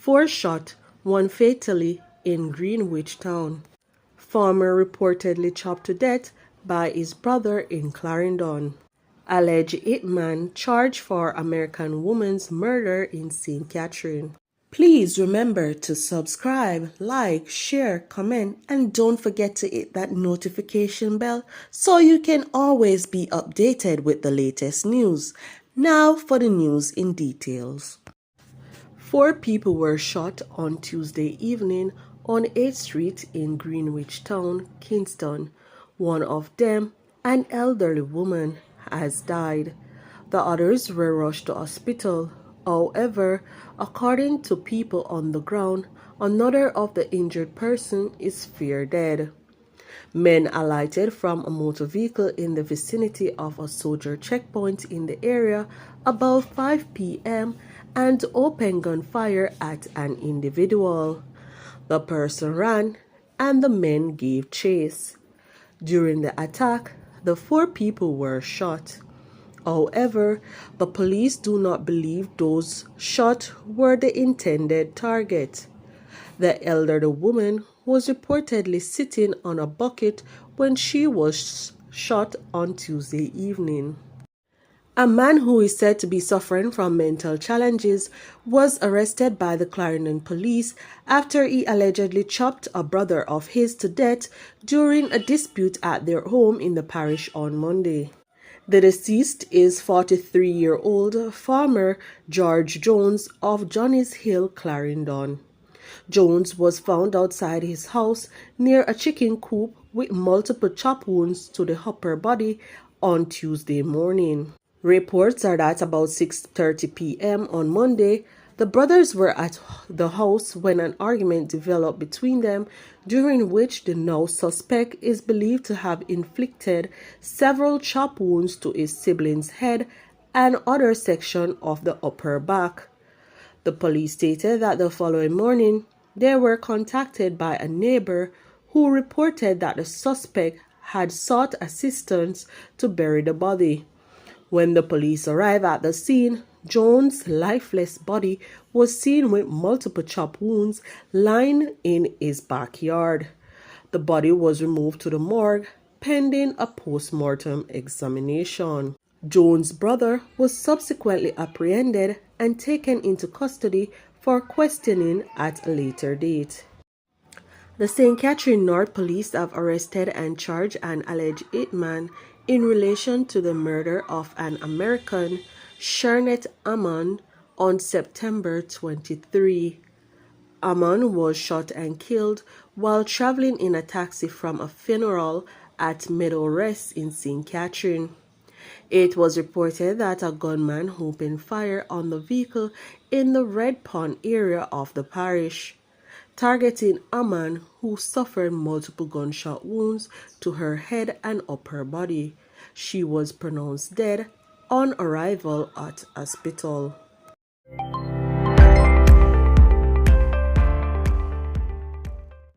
4 shot, 1 fatally in Greenwich Town. Farmer reportedly chopped to death by his brother in Clarendon. Alleged hitman charged for American woman's murder in St. Catherine. Please remember to subscribe, like, share, comment, and don't forget to hit that notification bell so you can always be updated with the latest news. Now for the news in details. 4 people were shot on Tuesday evening on 8th Street in Greenwich Town, Kingston. One of them, an elderly woman, has died. The others were rushed to hospital. However, according to people on the ground, another of the injured person is feared dead. Men alighted from a motor vehicle in the vicinity of a soldier checkpoint in the area about 5 p.m. and opened gunfire at an individual. The person ran and the men gave chase. During the attack, the 4 people were shot. However, the police do not believe those shot were the intended target. The elderly woman was reportedly sitting on a bucket when she was shot on Tuesday evening. A man who is said to be suffering from mental challenges was arrested by the Clarendon police after he allegedly chopped a brother of his to death during a dispute at their home in the parish on Monday. The deceased is 43-year-old farmer George Jones of Johnny's Hill, Clarendon. Jones was found outside his house near a chicken coop with multiple chop wounds to the upper body on Tuesday morning. Reports are that about 6:30 p.m. on Monday, the brothers were at the house when an argument developed between them, during which the now suspect is believed to have inflicted several chop wounds to his sibling's head and other section of the upper back. The police stated that the following morning, they were contacted by a neighbor who reported that the suspect had sought assistance to bury the body. When the police arrived at the scene, Jones' lifeless body was seen with multiple chop wounds lying in his backyard. The body was removed to the morgue, pending a post-mortem examination. Jones' brother was subsequently apprehended and taken into custody for questioning at a later date. The St. Catherine North Police have arrested and charged an alleged hitman in relation to the murder of an American, sh0t on September 23. Ammon was shot and killed while traveling in a taxi from a funeral at Meadow Rest in St. Catherine. It was reported that a gunman opened fire on the vehicle in the Red Pond area of the parish, targeting Ammon, who suffered multiple gunshot wounds to her head and upper body. She was pronounced dead on arrival at hospital.